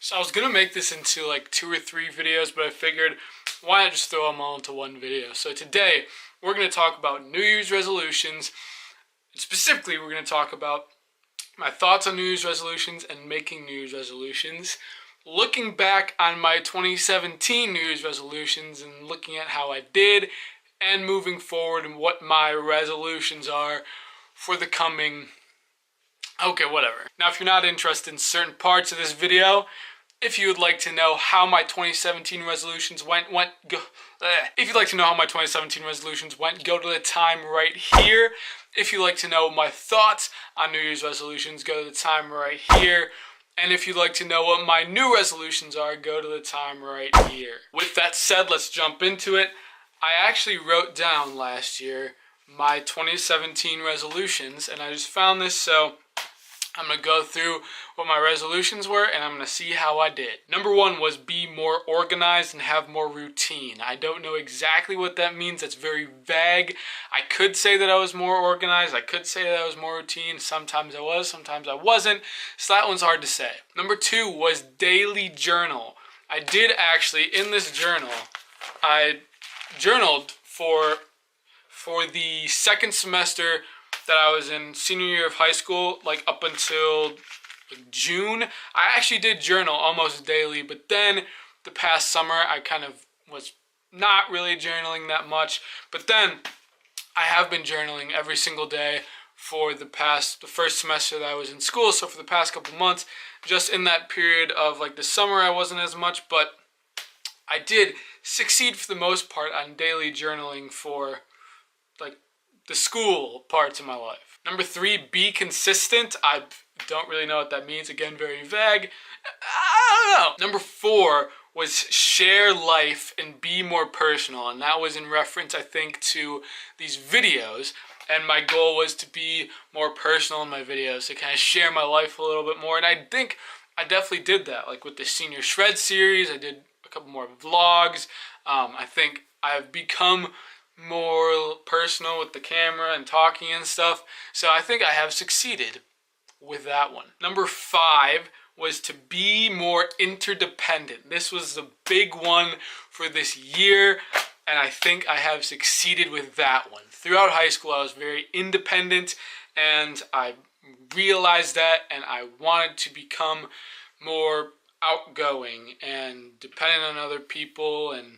So I was gonna make this into like 2 or 3 videos, but I figured why not just throw them all into one video. So today we're gonna talk about New Year's resolutions. Specifically, we're gonna talk about my thoughts on New Year's resolutions and making New Year's resolutions. Looking back on my 2017 New Year's resolutions and looking at how I did, and moving forward and what my resolutions are for the coming... Okay, whatever. Now, if you're not interested in certain parts of this video, if you would like to know how my 2017 resolutions if you'd like to know how my 2017 resolutions went, go to the time right here. If you'd like to know my thoughts on New Year's resolutions, go to the time right here. And if you'd like to know what my new resolutions are, go to the time right here. With that said, let's jump into it. I actually wrote down last year my 2017 resolutions, and I just found this, so I'm going to go through what my resolutions were, and I'm going to see how I did. Number 1 was be more organized and have more routine. I don't know exactly what that means. That's very vague. I could say that I was more organized. I could say that I was more routine. Sometimes I was, sometimes I wasn't. So that one's hard to say. Number 2 was daily journal. I did actually, in this journal, I journaled for the second semester that I was in senior year of high school, like up until June. I actually did journal almost daily, but then the past summer I kind of was not really journaling that much. But then I have been journaling every single day for the first semester that I was in school. So for the past couple months, just in that period of like the summer, I wasn't as much, but I did succeed for the most part on daily journaling for like the school parts of my life. Number 3, be consistent. I don't really know what that means. Again, very vague. I don't know. Number 4 was share life and be more personal. And that was in reference, I think, to these videos. And my goal was to be more personal in my videos, to kind of share my life a little bit more. And I think I definitely did that. Like with the Senior Shred series, I did a couple more vlogs. I think I've become more personal with the camera and talking and stuff. So I think I have succeeded with that one. Number 5 was to be more interdependent. This was the big one for this year, and I think I have succeeded with that one. Throughout high school, I was very independent, and I realized that, and I wanted to become more outgoing and dependent on other people and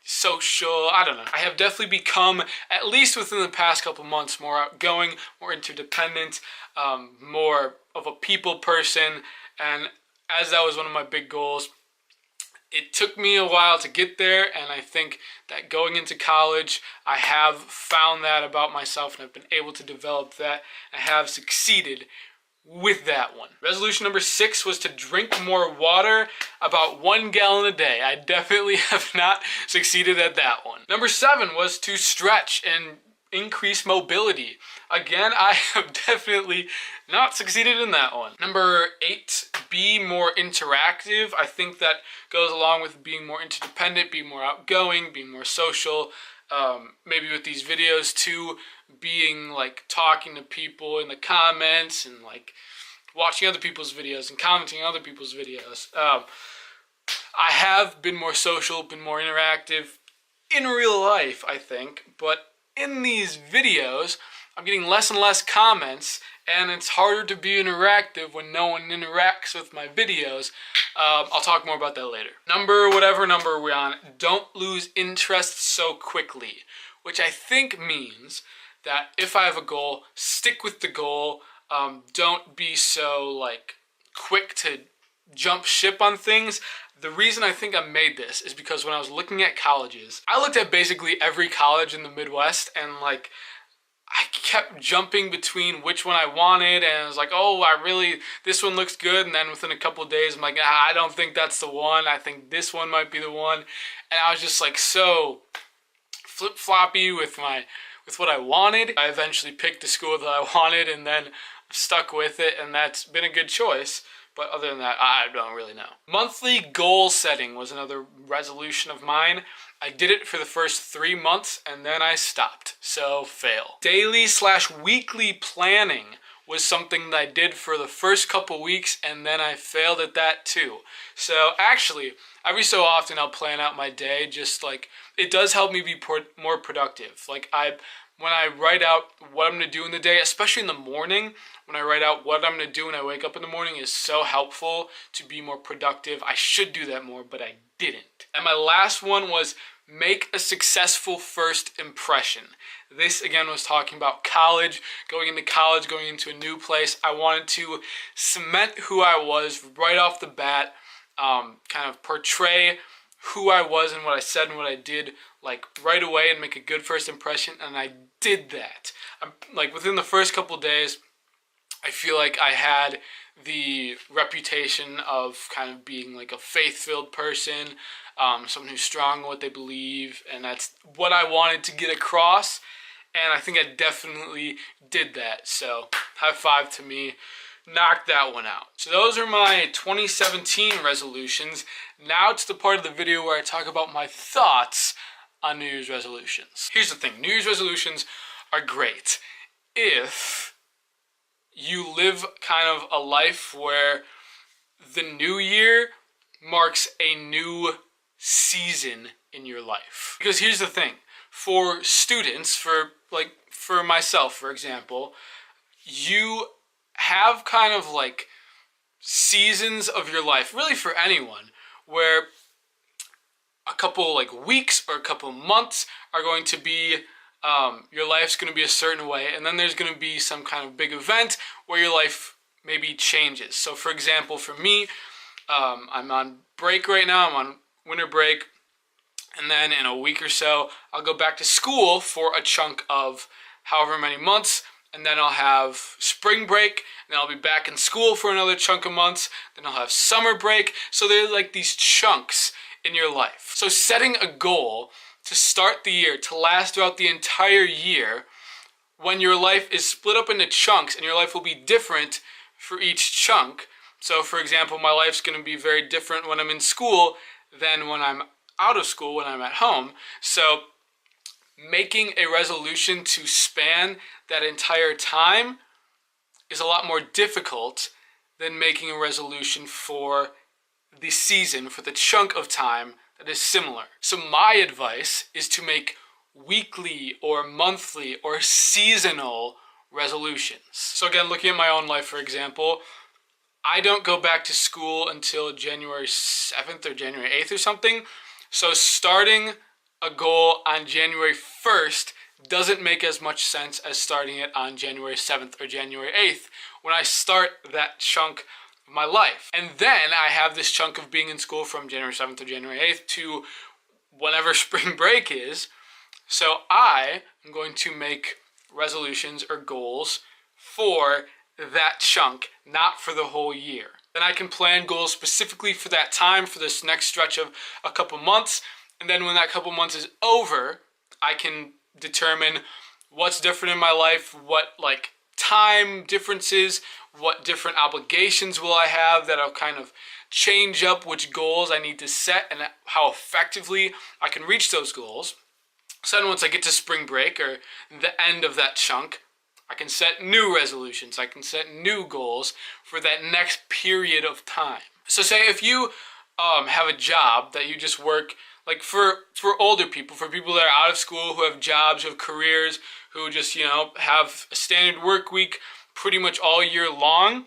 social, I don't know. I have definitely become, at least within the past couple months, more outgoing, more interdependent, more of a people person, and as that was one of my big goals, it took me a while to get there, and I think that going into college, I have found that about myself, and I've been able to develop that. I have succeeded with that one. Resolution number 6 was to drink more water, about 1 gallon a day. I definitely have not succeeded at that one. Number 7 was to stretch and increase mobility. Again, I have definitely not succeeded in that one. Number 8, be more interactive. I think that goes along with being more interdependent, being more outgoing, being more social. Maybe with these videos too, being like talking to people in the comments and like watching other people's videos and commenting on other people's videos. I have been more social, been more interactive in real life, I think, but in these videos, I'm getting less and less comments, and it's harder to be interactive when no one interacts with my videos. I'll talk more about that later. Whatever number we're on, don't lose interest so quickly, which I think means that if I have a goal, stick with the goal. Don't be so like quick to jump ship on things. The reason I think I made this is because when I was looking at colleges, I looked at basically every college in the Midwest, and like I kept jumping between which one I wanted, and I was like, oh, this one looks good, and then within a couple of days, I'm like, I don't think that's the one, I think this one might be the one, and I was just like so flip-floppy with what I wanted. I eventually picked the school that I wanted, and then stuck with it, and that's been a good choice. But other than that, I don't really know. Monthly goal setting was another resolution of mine. I did it for the first 3 months, and then I stopped. So, fail. Daily/weekly planning was something that I did for the first couple weeks, and then I failed at that too. So actually, every so often I'll plan out my day, just like, it does help me be more productive. Like when I write out what I'm going to do in the day, especially in the morning, when I write out what I'm going to do when I wake up in the morning, is so helpful to be more productive. I should do that more, but I didn't. And my last one was make a successful first impression. This again was talking about college, going into a new place. I wanted to cement who I was right off the bat, kind of portray who I was and what I said and what I did like right away and make a good first impression, and I did that. Like within the first couple days, I feel like I had the reputation of kind of being like a faith-filled person, someone who's strong in what they believe, and that's what I wanted to get across, and I think I definitely did that. So high five to me. Knocked that one out. So those are my 2017 resolutions. Now to the part of the video where I talk about my thoughts on New Year's resolutions. Here's the thing, New Year's resolutions are great if you live kind of a life where the new year marks a new season in your life. Because here's the thing, for students, for myself, for example, you have kind of like seasons of your life, really for anyone, where a couple like weeks or a couple months are going to be, your life's going to be a certain way, and then there's going to be some kind of big event where your life maybe changes. So for example, for me, I'm on break right now, I'm on winter break, and then in a week or so, I'll go back to school for a chunk of however many months, and then I'll have spring break, and then I'll be back in school for another chunk of months, then I'll have summer break. So they're like these chunks in your life. So setting a goal to start the year, to last throughout the entire year, when your life is split up into chunks, and your life will be different for each chunk. So for example, my life's going to be very different when I'm in school than when I'm out of school, when I'm at home. So making a resolution to span that entire time is a lot more difficult than making a resolution for the season, for the chunk of time that is similar. So my advice is to make weekly or monthly or seasonal resolutions. So again, looking at my own life, for example, I don't go back to school until January 7th or January 8th or something. So starting a goal on January 1st doesn't make as much sense as starting it on January 7th or January 8th when I start that chunk of my life. And then I have this chunk of being in school from January 7th or January 8th to whenever spring break is. So I am going to make resolutions or goals for that chunk, not for the whole year. Then I can plan goals specifically for that time, for this next stretch of a couple months. And then when that couple months is over, I can determine what's different in my life, what like time differences, what different obligations will I have that'll kind of change up which goals I need to set and how effectively I can reach those goals. So then once I get to spring break or the end of that chunk, I can set new resolutions. I can set new goals for that next period of time. So say if you have a job that you just work, like for older people, for people that are out of school, who have jobs, who have careers, who just, have a standard work week pretty much all year long,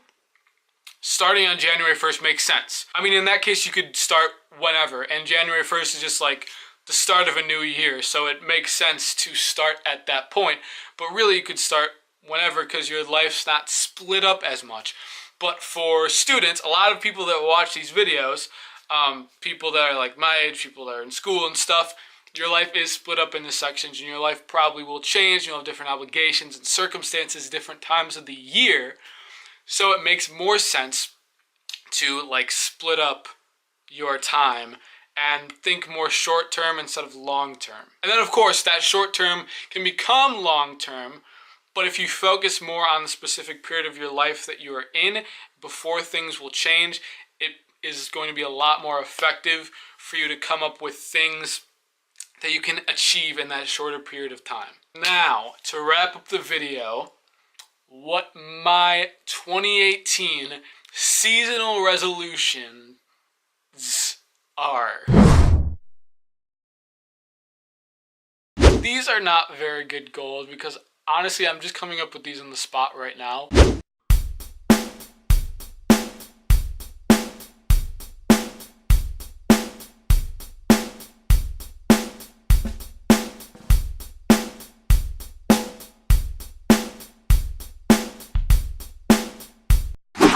starting on January 1st makes sense. I mean, in that case, you could start whenever, and January 1st is just like the start of a new year, so it makes sense to start at that point. But really, you could start whenever because your life's not split up as much. But for students, a lot of people that watch these videos, people that are like my age, people that are in school and stuff, your life is split up into sections, and your life probably will change. You'll have different obligations and circumstances, different times of the year. So it makes more sense to like split up your time and think more short term instead of long term. And then of course that short term can become long term, but if you focus more on the specific period of your life that you are in before things will change, it is going to be a lot more effective for you to come up with things that you can achieve in that shorter period of time. Now, to wrap up the video, what my 2018 seasonal resolutions are. These are not very good goals because honestly, I'm just coming up with these on the spot right now.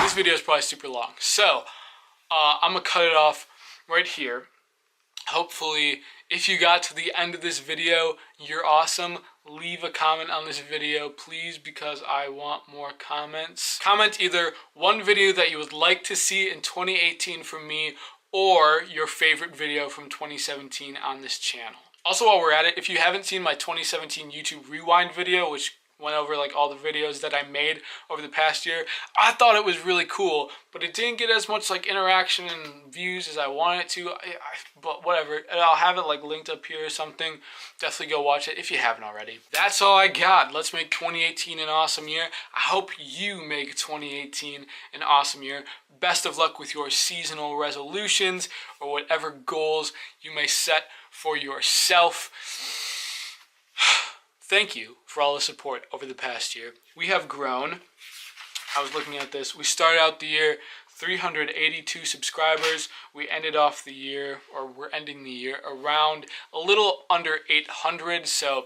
This video is probably super long, so I'm gonna cut it off right here. Hopefully, if you got to the end of this video, you're awesome. Leave a comment on this video, please, because I want more comments. Comment either one video that you would like to see in 2018 from me, or your favorite video from 2017 on this channel. Also, while we're at it, if you haven't seen my 2017 YouTube Rewind video, which went over like all the videos that I made over the past year, I thought it was really cool, but it didn't get as much like interaction and views as I wanted it to. But whatever, I'll have it like linked up here or something. Definitely go watch it if you haven't already. That's all I got. Let's make 2018 an awesome year. I hope you make 2018 an awesome year. Best of luck with your seasonal resolutions or whatever goals you may set for yourself. Thank you for all the support over the past year. We have grown. I was looking at this. We started out the year 382 subscribers. We ended off the year, or we're ending the year, around a little under 800. So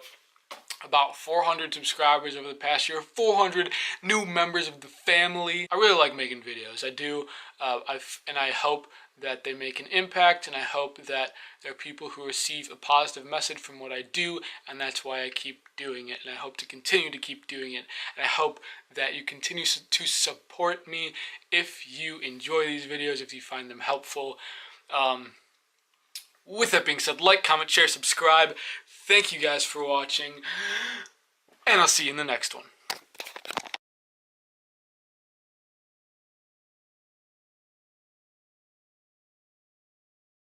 about 400 subscribers over the past year, 400 new members of the family. I really like making videos. I do, and I hope that they make an impact, and I hope that there are people who receive a positive message from what I do, and that's why I keep doing it, and I hope to continue to keep doing it, and I hope that you continue to support me if you enjoy these videos, if you find them helpful. With that being said, like, comment, share, subscribe. Thank you guys for watching, and I'll see you in the next one.